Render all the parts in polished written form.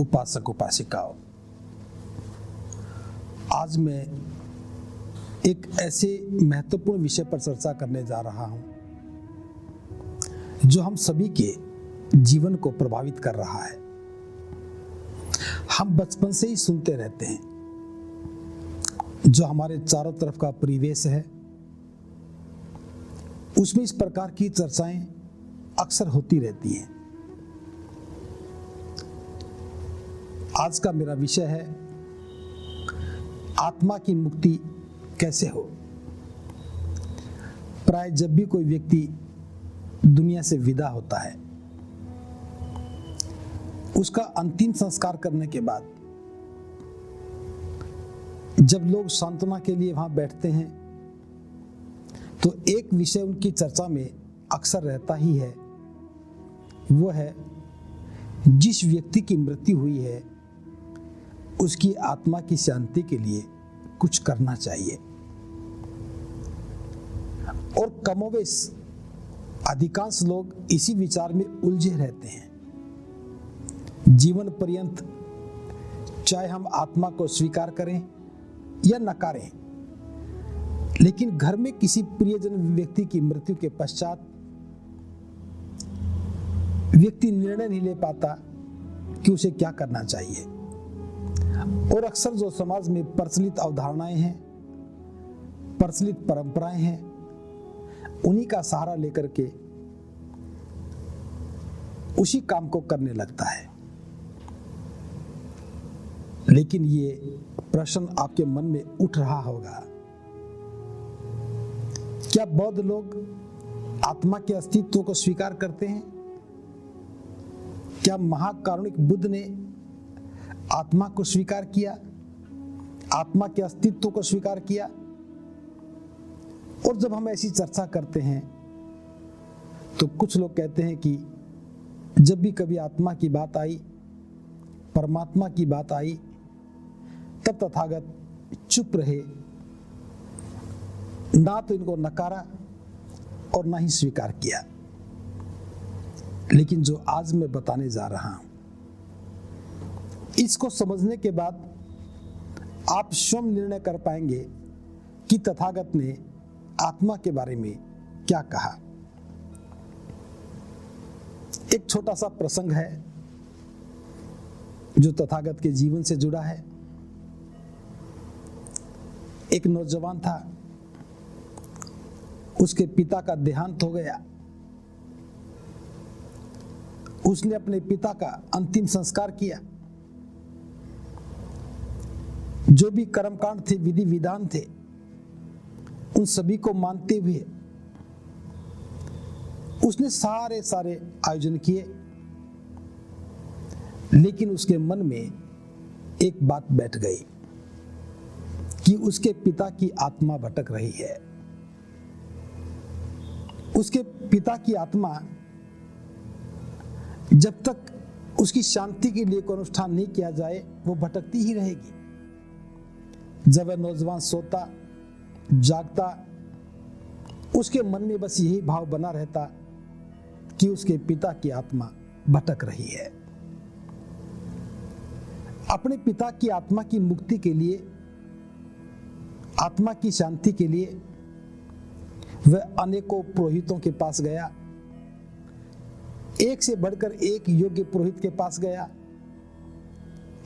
उपासक उपासिकाओं, आज मैं एक ऐसे महत्वपूर्ण विषय पर चर्चा करने जा रहा हूं जो हम सभी के जीवन को प्रभावित कर रहा है। हम बचपन से ही सुनते रहते हैं, जो हमारे चारों तरफ का परिवेश है उसमें इस प्रकार की चर्चाएं अक्सर होती रहती हैं। आज का मेरा विषय है आत्मा की मुक्ति कैसे हो। प्राय जब भी कोई व्यक्ति दुनिया से विदा होता है, उसका अंतिम संस्कार करने के बाद जब लोग सांत्वना के लिए वहां बैठते हैं तो एक विषय उनकी चर्चा में अक्सर रहता ही है, वो है जिस व्यक्ति की मृत्यु हुई है उसकी आत्मा की शांति के लिए कुछ करना चाहिए। और कमोवेश अधिकांश लोग इसी विचार में उलझे रहते हैं। जीवन पर्यंत चाहे हम आत्मा को स्वीकार करें या नकारें, लेकिन घर में किसी प्रियजन व्यक्ति की मृत्यु के पश्चात व्यक्ति निर्णय नहीं ले पाता कि उसे क्या करना चाहिए। और अक्सर जो समाज में प्रचलित अवधारणाएं हैं, प्रचलित परंपराएं हैं, उन्हीं का सहारा लेकर के उसी काम को करने लगता है। लेकिन ये प्रश्न आपके मन में उठ रहा होगा, क्या बौद्ध लोग आत्मा के अस्तित्व को स्वीकार करते हैं? क्या महाकारुणिक बुद्ध ने आत्मा को स्वीकार किया, आत्मा के अस्तित्व को स्वीकार किया? और जब हम ऐसी चर्चा करते हैं तो कुछ लोग कहते हैं कि जब भी कभी आत्मा की बात आई, परमात्मा की बात आई, तब तथागत चुप रहे, ना तो इनको नकारा और ना ही स्वीकार किया। लेकिन जो आज मैं बताने जा रहा हूं, इसको समझने के बाद आप स्वयं निर्णय कर पाएंगे कि तथागत ने आत्मा के बारे में क्या कहा। एक छोटा सा प्रसंग है जो तथागत के जीवन से जुड़ा है। एक नौजवान था, उसके पिता का देहांत हो गया। उसने अपने पिता का अंतिम संस्कार किया। जो भी कर्मकांड थे, विधि विधान थे, उन सभी को मानते हुए उसने सारे आयोजन किए। लेकिन उसके मन में एक बात बैठ गई कि उसके पिता की आत्मा भटक रही है। उसके पिता की आत्मा जब तक उसकी शांति के लिए कोई अनुष्ठान नहीं किया जाए, वो भटकती ही रहेगी। जब वह नौजवान सोता जागता, उसके मन में बस यही भाव बना रहता कि उसके पिता की आत्मा भटक रही है। अपने पिता की आत्मा की मुक्ति के लिए, आत्मा की शांति के लिए वह अनेकों पुरोहितों के पास गया, एक से बढ़कर एक योग्य पुरोहित के पास गया,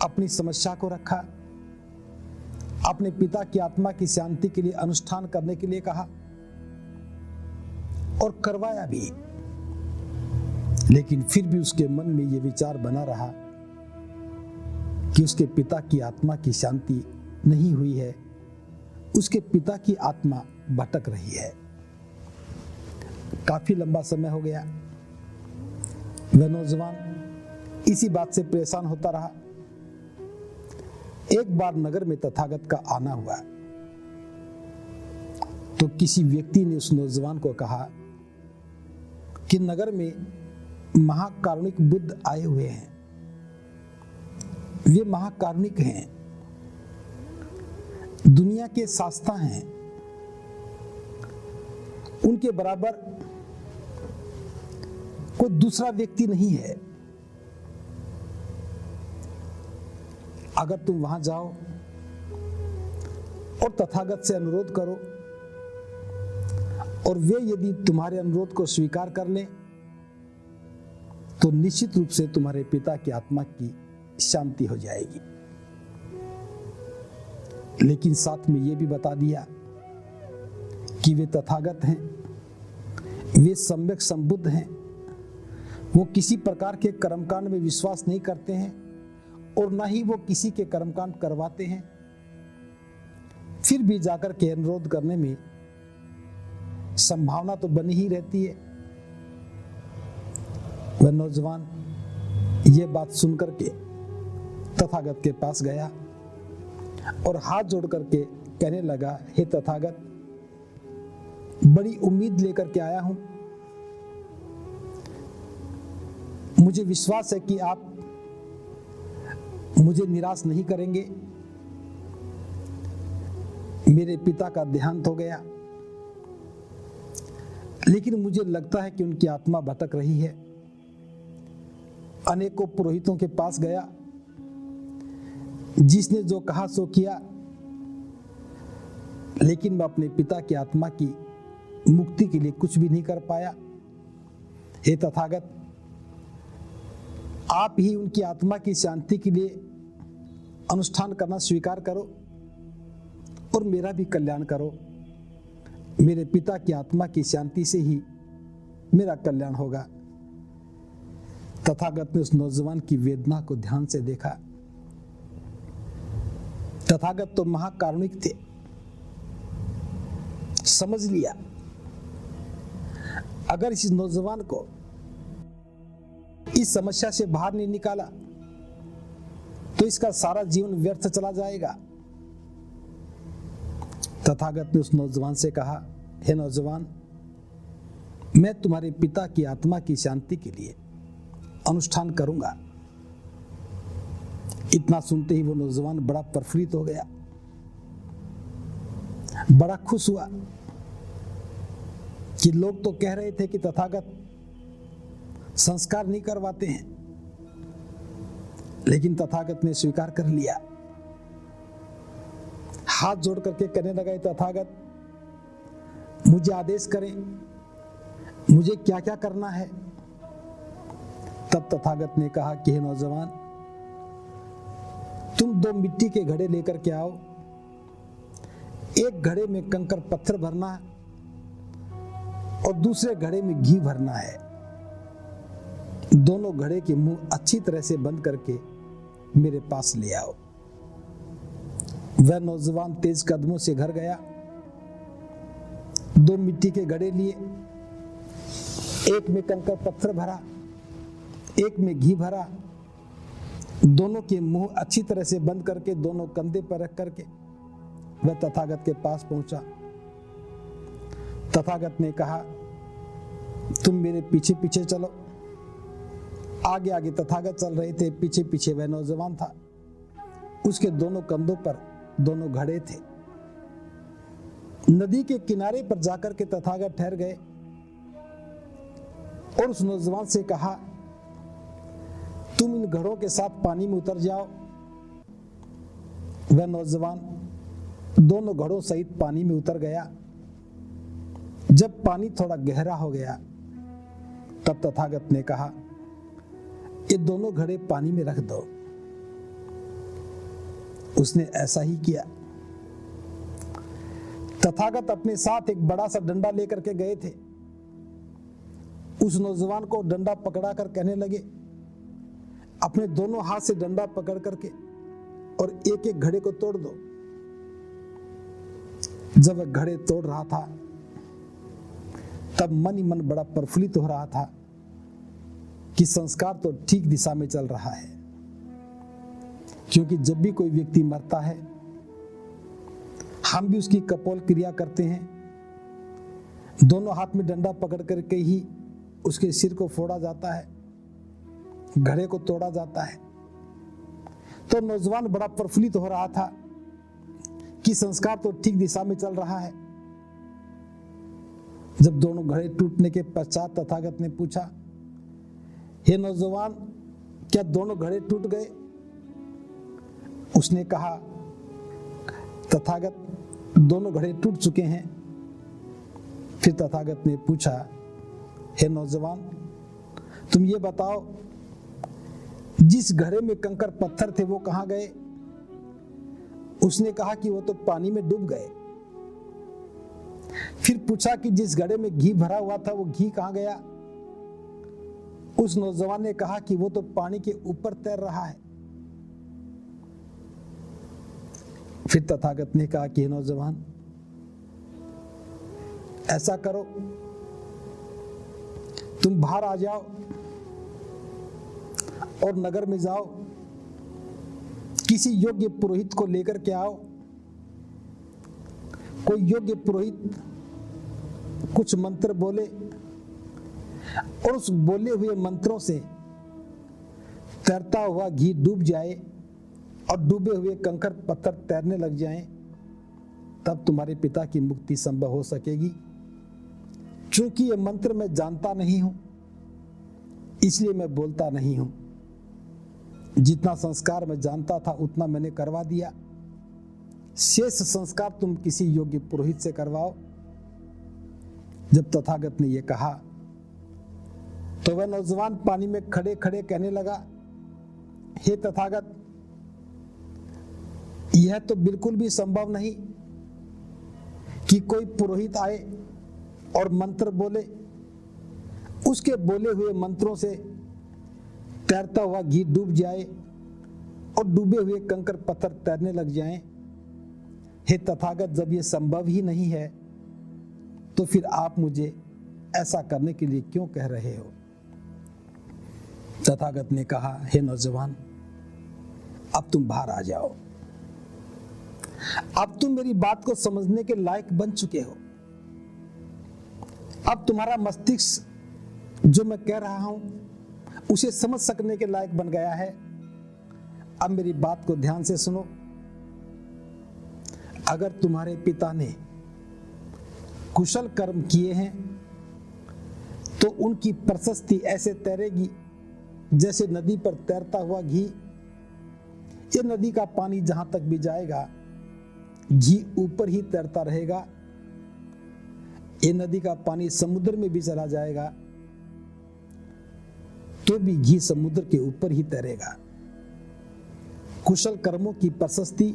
अपनी समस्या को रखा, अपने पिता की आत्मा की शांति के लिए अनुष्ठान करने के लिए कहा और करवाया भी। लेकिन फिर भी उसके मन में यह विचार बना रहा कि उसके पिता की आत्मा की शांति नहीं हुई है, उसके पिता की आत्मा भटक रही है। काफी लंबा समय हो गया, वह नौजवान इसी बात से परेशान होता रहा। एक बार नगर में तथागत का आना हुआ तो किसी व्यक्ति ने उस नौजवान को कहा कि नगर में महाकारुणिक बुद्ध आए हुए हैं। वे महाकारुणिक हैं, दुनिया के शास्ता हैं, उनके बराबर कोई दूसरा व्यक्ति नहीं है। अगर तुम वहां जाओ और तथागत से अनुरोध करो और वे यदि तुम्हारे अनुरोध को स्वीकार कर लें तो निश्चित रूप से तुम्हारे पिता की आत्मा की शांति हो जाएगी। लेकिन साथ में यह भी बता दिया कि वे तथागत हैं, वे सम्यक संबुद्ध हैं, वो किसी प्रकार के कर्मकांड में विश्वास नहीं करते हैं और ना ही वो किसी के कर्मकांड करवाते हैं। फिर भी जाकर के अनुरोध करने में संभावना तो बनी ही रहती है। वह नौजवान ये बात सुनकर के तथागत के पास गया और हाथ जोड़ करके कहने लगा, हे तथागत, बड़ी उम्मीद लेकर के आया हूं। मुझे विश्वास है कि आप मुझे निराश नहीं करेंगे। मेरे पिता का देहांत हो गया, लेकिन मुझे लगता है कि उनकी आत्मा भटक रही है। अनेकों पुरोहितों के पास गया, जिसने जो कहा सो किया, लेकिन मैं अपने पिता की आत्मा की मुक्ति के लिए कुछ भी नहीं कर पाया। हे तथागत, आप ही उनकी आत्मा की शांति के लिए अनुष्ठान करना स्वीकार करो और मेरा भी कल्याण करो। मेरे पिता की आत्मा की शांति से ही मेरा कल्याण होगा। तथागत ने उस नौजवान की वेदना को ध्यान से देखा। तथागत तो महाकारुणिक थे, समझ लिया अगर इस नौजवान को इस समस्या से बाहर नहीं निकाला तो इसका सारा जीवन व्यर्थ चला जाएगा। तथागत ने उस नौजवान से कहा, हे नौजवान, मैं तुम्हारे पिता की आत्मा की शांति के लिए अनुष्ठान करूंगा। इतना सुनते ही वो नौजवान बड़ा प्रफुल्लित हो गया, बड़ा खुश हुआ कि लोग तो कह रहे थे कि तथागत संस्कार नहीं करवाते हैं, लेकिन तथागत ने स्वीकार कर लिया। हाथ जोड़ करके कहने लगा, तथागत, मुझे आदेश करें, मुझे क्या क्या करना है। तब तथागत ने कहा कि हे नौजवान, तुम 2 मिट्टी के घड़े लेकर के आओ। एक घड़े में कंकर पत्थर भरना है और दूसरे घड़े में घी भरना है। दोनों घड़े के मुंह अच्छी तरह से बंद करके मेरे पास ले आओ। वह नौजवान तेज कदमों से घर गया, 2 मिट्टी के घड़े लिए, एक में कंकर पत्थर भरा, एक में घी भरा, दोनों के मुंह अच्छी तरह से बंद करके दोनों कंधे पर रख करके वह तथागत के पास पहुंचा। तथागत ने कहा, तुम मेरे पीछे पीछे चलो। आगे आगे तथागत चल रहे थे, पीछे पीछे वह नौजवान था। उसके दोनों कंधों पर दोनों घड़े थे। नदी के किनारे पर जाकर के तथागत ठहर गए और उस नौजवान से कहा, तुम इन घड़ों के साथ पानी में उतर जाओ। वह नौजवान दोनों घड़ों सहित पानी में उतर गया। जब पानी थोड़ा गहरा हो गया तब तथागत ने कहा, ये दोनों घड़े पानी में रख दो। उसने ऐसा ही किया। तथागत अपने साथ एक बड़ा सा डंडा लेकर के गए थे। उस नौजवान को डंडा पकड़ा कर कहने लगे, अपने दोनों हाथ से डंडा पकड़ करके और एक एक घड़े को तोड़ दो। जब वह घड़े तोड़ रहा था तब मन ही मन बड़ा प्रफुल्लित हो रहा था कि संस्कार तो ठीक दिशा में चल रहा है। क्योंकि जब भी कोई व्यक्ति मरता है हम भी उसकी कपोल क्रिया करते हैं, दोनों हाथ में डंडा पकड़ करके ही उसके सिर को फोड़ा जाता है, घड़े को तोड़ा जाता है। तो नौजवान बड़ा प्रफुल्लित हो रहा था कि संस्कार तो ठीक दिशा में चल रहा है। जब दोनों घड़े टूटने के पश्चात तथागत ने पूछा, हे नौजवान, क्या दोनों घड़े टूट गए? उसने कहा, तथागत, दोनों घड़े टूट चुके हैं। फिर तथागत ने पूछा, हे नौजवान, तुम ये बताओ, जिस घड़े में कंकड़ पत्थर थे वो कहां गए? उसने कहा कि वो तो पानी में डूब गए। फिर पूछा कि जिस घड़े में घी भरा हुआ था वो घी कहां गया? उस नौजवान ने कहा कि वो तो पानी के ऊपर तैर रहा है। फिर तथागत ने कहा कि नौजवान, ऐसा करो, तुम बाहर आ जाओ और नगर में जाओ, किसी योग्य पुरोहित को लेकर के आओ। कोई योग्य पुरोहित कुछ मंत्र बोले और उस बोले हुए मंत्रों से तैरता हुआ घी डूब जाए और डूबे हुए कंकड़ पत्थर तैरने लग जाएं, तब तुम्हारे पिता की मुक्ति संभव हो सकेगी। चूंकि ये मंत्र मैं जानता नहीं हूं, इसलिए मैं बोलता नहीं हूं। जितना संस्कार मैं जानता था उतना मैंने करवा दिया। शेष संस्कार तुम किसी योग्य पुरोहित से करवाओ। जब तथागत ने यह कहा तो वह नौजवान पानी में खड़े खड़े कहने लगा, हे तथागत, यह तो बिल्कुल भी संभव नहीं कि कोई पुरोहित आए और मंत्र बोले, उसके बोले हुए मंत्रों से तैरता हुआ घी डूब जाए और डूबे हुए कंकड़ पत्थर तैरने लग जाएं। हे तथागत, जब यह संभव ही नहीं है तो फिर आप मुझे ऐसा करने के लिए क्यों कह रहे हो? तथागत ने कहा, हे नौजवान, अब तुम बाहर आ जाओ। अब तुम मेरी बात को समझने के लायक बन चुके हो। अब तुम्हारा मस्तिष्क जो मैं कह रहा हूं उसे समझ सकने के लायक बन गया है। अब मेरी बात को ध्यान से सुनो। अगर तुम्हारे पिता ने कुशल कर्म किए हैं तो उनकी प्रशस्ति ऐसे तैरेगी जैसे नदी पर तैरता हुआ घी। ये नदी का पानी जहां तक भी जाएगा, घी ऊपर ही तैरता रहेगा। ये नदी का पानी समुद्र में भी चला जाएगा तो भी घी समुद्र के ऊपर ही तैरेगा। कुशल कर्मों की प्रशस्ति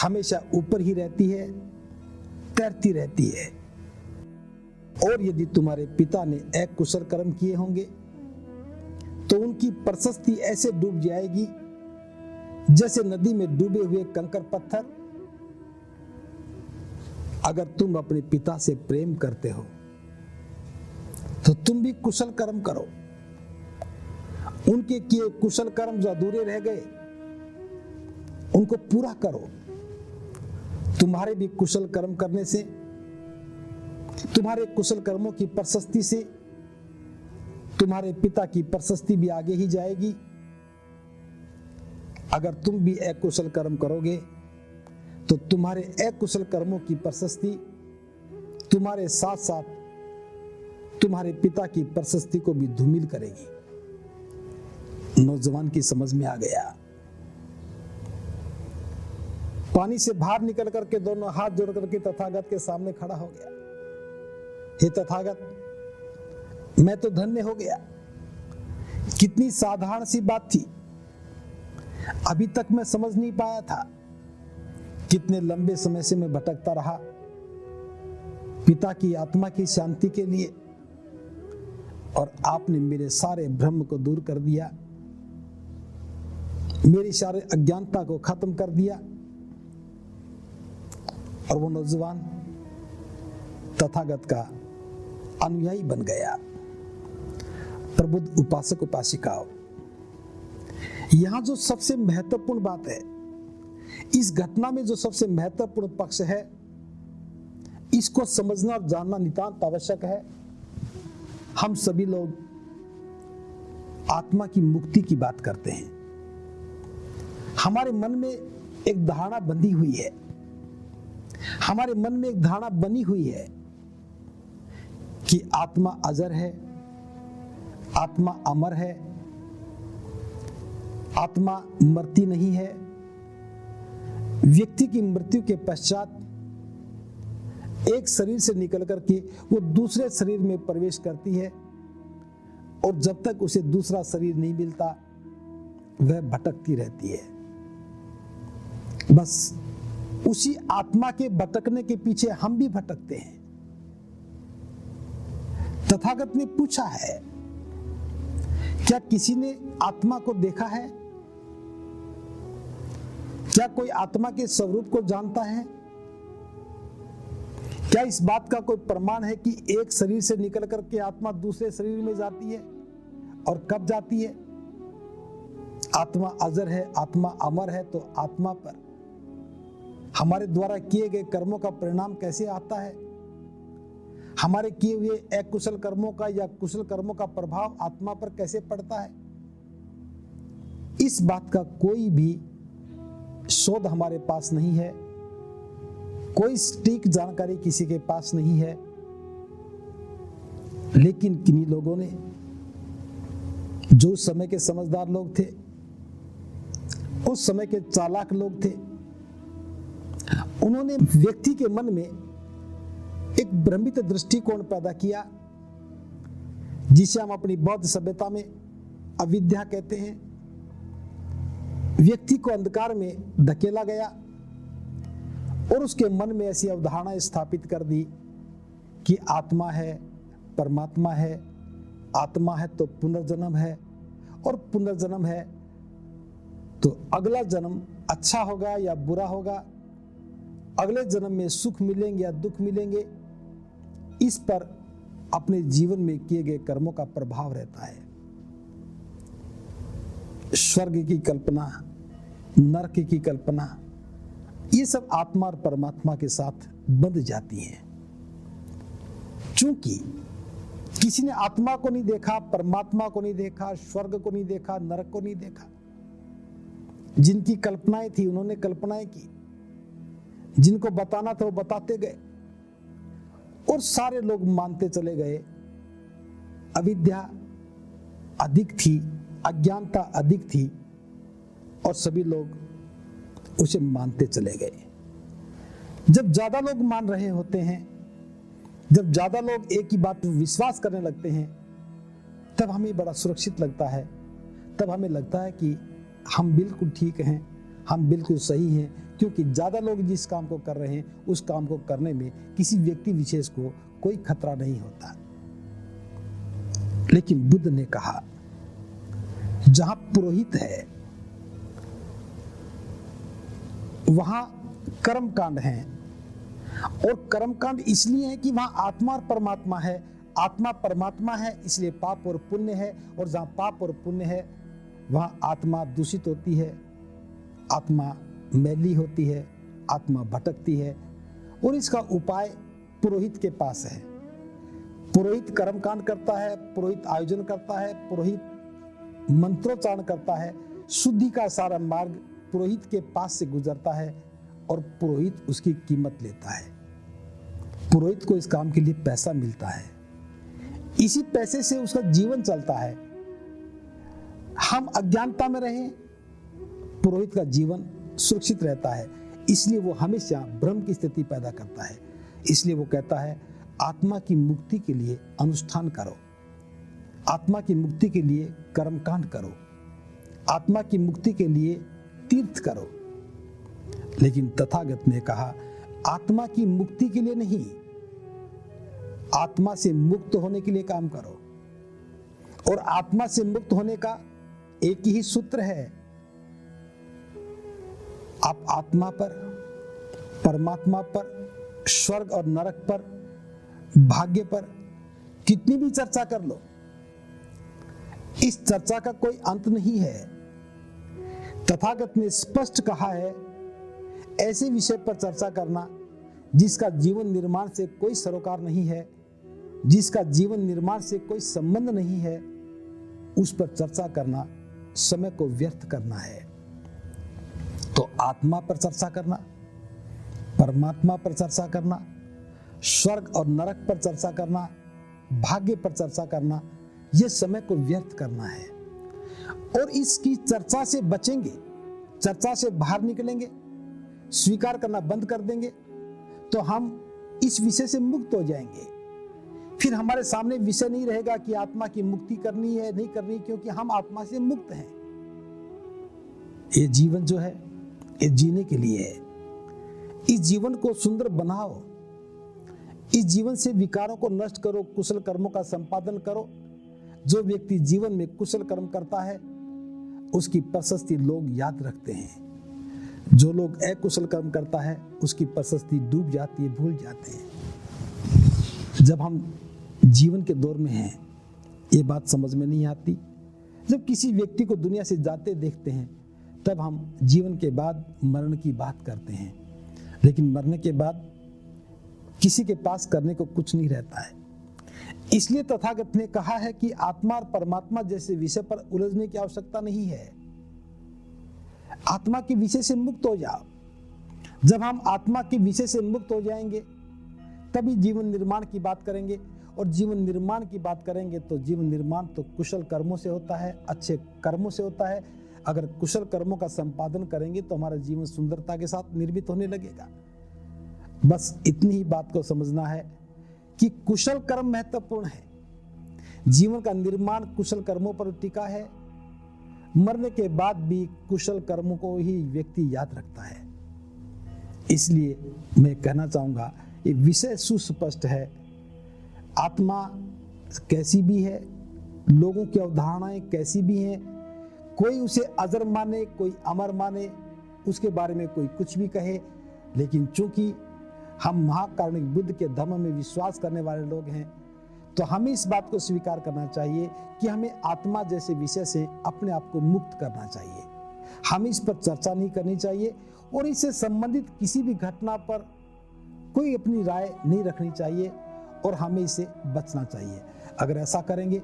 हमेशा ऊपर ही रहती है, तैरती रहती है। और यदि तुम्हारे पिता ने अकुशल कर्म किए होंगे तो उनकी प्रशस्ति ऐसे डूब जाएगी जैसे नदी में डूबे हुए कंकड़ पत्थर। अगर तुम अपने पिता से प्रेम करते हो तो तुम भी कुशल कर्म करो। उनके किए कुशल कर्म जो अधूरे रह गए उनको पूरा करो। तुम्हारे भी कुशल कर्म करने से, तुम्हारे कुशल कर्मों की प्रशस्ति से तुम्हारे पिता की प्रशस्ति भी आगे ही जाएगी। अगर तुम भी अकुशल कर्म करोगे तो तुम्हारे अकुशल कर्मों की प्रशस्ति तुम्हारे साथ साथ तुम्हारे पिता की प्रशस्ति को भी धूमिल करेगी। नौजवान की समझ में आ गया। पानी से बाहर निकल करके दोनों हाथ जोड़ करके तथागत के सामने खड़ा हो गया। हे तथागत, मैं तो धन्य हो गया। कितनी साधारण सी बात थी, अभी तक मैं समझ नहीं पाया था। कितने लंबे समय से मैं भटकता रहा पिता की आत्मा की शांति के लिए, और आपने मेरे सारे भ्रम को दूर कर दिया, मेरी सारे अज्ञानता को खत्म कर दिया। और वो नौजवान तथागत का अनुयायी बन गया। प्रबुद्ध उपासक उपासिकाओं, यहां जो सबसे महत्वपूर्ण बात है, इस घटना में जो सबसे महत्वपूर्ण पक्ष है, इसको समझना और जानना नितांत आवश्यक है। हम सभी लोग आत्मा की मुक्ति की बात करते हैं। हमारे मन में एक धारणा बंधी हुई है, हमारे मन में एक धारणा बनी हुई है कि आत्मा अजर है, आत्मा अमर है, आत्मा मरती नहीं है। व्यक्ति की मृत्यु के पश्चात एक शरीर से निकल करके वो दूसरे शरीर में प्रवेश करती है और जब तक उसे दूसरा शरीर नहीं मिलता वह भटकती रहती है। बस उसी आत्मा के भटकने के पीछे हम भी भटकते हैं। तथागत ने पूछा है, क्या किसी ने आत्मा को देखा है? क्या कोई आत्मा के स्वरूप को जानता है? क्या इस बात का कोई प्रमाण है कि एक शरीर से निकल करके आत्मा दूसरे शरीर में जाती है और कब जाती है? आत्मा अजर है, आत्मा अमर है, तो आत्मा पर हमारे द्वारा किए गए कर्मों का परिणाम कैसे आता है? हमारे किए हुए अकुशल कर्मों का या कुशल कर्मों का प्रभाव आत्मा पर कैसे पड़ता है? इस बात का कोई भी शोध हमारे पास नहीं है, कोई सटीक जानकारी किसी के पास नहीं है। लेकिन किन्हीं लोगों ने, जो उस समय के समझदार लोग थे, उस समय के चालाक लोग थे, उन्होंने व्यक्ति के मन में एक भ्रमित दृष्टिकोण पैदा किया, जिसे हम अपनी बौद्ध सभ्यता में अविद्या कहते हैं। व्यक्ति को अंधकार में धकेला गया और उसके मन में ऐसी अवधारणा स्थापित कर दी कि आत्मा है, परमात्मा है, आत्मा है तो पुनर्जन्म है, और पुनर्जन्म है तो अगला जन्म अच्छा होगा या बुरा होगा, अगले जन्म में सुख मिलेंगे या दुख मिलेंगे, इस पर अपने जीवन में किए गए कर्मों का प्रभाव रहता है। स्वर्ग की कल्पना, नरक की कल्पना, ये सब आत्मा और परमात्मा के साथ बंध जाती हैं। चूंकि किसी ने आत्मा को नहीं देखा, परमात्मा को नहीं देखा, स्वर्ग को नहीं देखा, नरक को नहीं देखा, जिनकी कल्पनाएं थी उन्होंने कल्पनाएं की, जिनको बताना था वो बताते गए और सारे लोग मानते चले गए। अविद्या अधिक थी, अज्ञानता अधिक थी और सभी लोग उसे मानते चले गए। जब ज्यादा लोग मान रहे होते हैं, जब ज्यादा लोग एक ही बात पर विश्वास करने लगते हैं, तब हमें बड़ा सुरक्षित लगता है, तब हमें लगता है कि हम बिल्कुल ठीक हैं, हम बिल्कुल सही हैं, क्योंकि ज्यादा लोग जिस काम को कर रहे हैं उस काम को करने में किसी व्यक्ति विशेष को कोई खतरा नहीं होता। लेकिन बुद्ध ने कहा, जहां पुरोहित है वहां कर्मकांड है, और कर्मकांड इसलिए है कि वहां आत्मा और परमात्मा है, आत्मा परमात्मा है, इसलिए पाप और पुण्य है, और जहां पाप और पुण्य है वहां आत्मा दूषित होती है, आत्मा मैली होती है, आत्मा भटकती है। और इसका उपाय पुरोहित के पास है। पुरोहित कर्मकांड करता है, पुरोहित आयोजन करता है, पुरोहित मंत्रोच्चारण करता है, शुद्धि का सारा मार्ग पुरोहित के पास से गुजरता है और पुरोहित उसकी कीमत लेता है। पुरोहित को इस काम के लिए पैसा मिलता है, इसी पैसे से उसका जीवन चलता है। हम अज्ञानता में रहें, पुरोहित का जीवन सुरक्षित रहता है, इसलिए वो हमेशा भ्रम की स्थिति पैदा करता है। इसलिए वो कहता है, आत्मा की मुक्ति के लिए अनुष्ठान करो, आत्मा की मुक्ति के लिए कर्मकांड करो, आत्मा की मुक्ति के लिए तीर्थ करो। लेकिन तथागत ने कहा, आत्मा की मुक्ति के लिए नहीं, आत्मा से मुक्त होने के लिए काम करो। और आत्मा से मुक्त होने का एक ही सूत्र है, आप आत्मा पर, परमात्मा पर, स्वर्ग और नरक पर, भाग्य पर कितनी भी चर्चा कर लो, इस चर्चा का कोई अंत नहीं है। तथागत ने स्पष्ट कहा है, ऐसे विषय पर चर्चा करना जिसका जीवन निर्माण से कोई सरोकार नहीं है, जिसका जीवन निर्माण से कोई संबंध नहीं है, उस पर चर्चा करना समय को व्यर्थ करना है। तो आत्मा पर चर्चा करना, परमात्मा पर चर्चा करना, स्वर्ग और नरक पर चर्चा करना, भाग्य पर चर्चा करना, यह समय को व्यर्थ करना है। और इसकी चर्चा से बचेंगे, चर्चा से बाहर निकलेंगे, स्वीकार करना बंद कर देंगे, तो हम इस विषय से मुक्त हो जाएंगे। फिर हमारे सामने विषय नहीं रहेगा कि आत्मा की मुक्ति करनी है नहीं करनी, क्योंकि हम आत्मा से मुक्त हैं। ये जीवन जो है ये जीने के लिए है। इस जीवन को सुंदर बनाओ, इस जीवन से विकारों को नष्ट करो, कुशल कर्मों का संपादन करो। जो व्यक्ति जीवन में कुशल कर्म करता है उसकी प्रशस्ति लोग याद रखते हैं। जो लोग अकुशल कर्म करता है उसकी प्रशस्ति डूब जाती है, भूल जाते हैं। जब हम जीवन के दौर में हैं ये बात समझ में नहीं आती। जब किसी व्यक्ति को दुनिया से जाते देखते हैं तब हम जीवन के बाद मरण की बात करते हैं, लेकिन मरने के बाद किसी के पास करने को कुछ नहीं रहता है। इसलिए तथागत ने कहा है कि आत्मा और परमात्मा जैसे विषय पर उलझने की आवश्यकता नहीं है। आत्मा के विषय से मुक्त हो जाओ। जब हम आत्मा के विषय से मुक्त हो जाएंगे तभी जीवन निर्माण की बात करेंगे, और जीवन निर्माण की बात करेंगे तो जीवन निर्माण तो कुशल कर्मों से होता है, अच्छे कर्मों से होता है। अगर कुशल कर्मों का संपादन करेंगे तो हमारा जीवन सुंदरता के साथ निर्मित होने लगेगा। बस इतनी ही बात को समझना है कि कुशल कर्म महत्वपूर्ण है। जीवन का निर्माण कुशल कर्मों पर टिका है। मरने के बाद भी कुशल कर्मों को ही व्यक्ति याद रखता है। इसलिए मैं कहना चाहूंगा ये विषय सुस्पष्ट है। आत्मा कैसी भी है, लोगों की अवधारणाएं कैसी भी हैं, कोई उसे अजर माने, कोई अमर माने, उसके बारे में कोई कुछ भी कहे, लेकिन चूंकि हम महाकारुणिक बुद्ध के धर्म में विश्वास करने वाले लोग हैं तो हमें इस बात को स्वीकार करना चाहिए कि हमें आत्मा जैसे विषय से अपने आप को मुक्त करना चाहिए। हमें इस पर चर्चा नहीं करनी चाहिए और इससे संबंधित किसी भी घटना पर कोई अपनी राय नहीं रखनी चाहिए और हमें इसे बचना चाहिए। अगर ऐसा करेंगे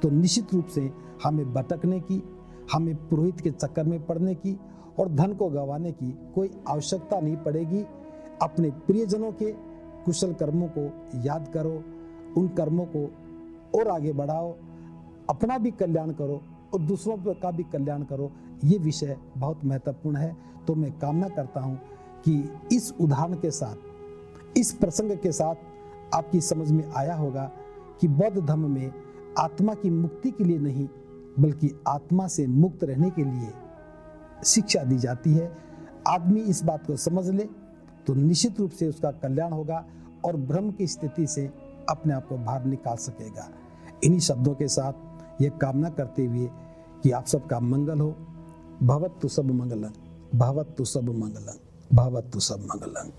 तो निश्चित रूप से हमें भटकने की, हमें पुरोहित के चक्कर में पड़ने की और धन को गंवाने की कोई आवश्यकता नहीं पड़ेगी। अपने प्रियजनों के कुशल कर्मों को याद करो, उन कर्मों को और आगे बढ़ाओ, अपना भी कल्याण करो और दूसरों का भी कल्याण करो। ये विषय बहुत महत्वपूर्ण है। तो मैं कामना करता हूँ कि इस उदाहरण के साथ, इस प्रसंग के साथ आपकी समझ में आया होगा कि बौद्ध धर्म में आत्मा की मुक्ति के लिए नहीं बल्कि आत्मा से मुक्त रहने के लिए शिक्षा दी जाती है। आदमी इस बात को समझ ले तो निश्चित रूप से उसका कल्याण होगा और भ्रम की स्थिति से अपने आप को बाहर निकाल सकेगा। इन्हीं शब्दों के साथ ये कामना करते हुए कि आप सबका मंगल हो। भवतु सब मंगलं, भवतु सब मंगलं, भवतु सब मंगलं।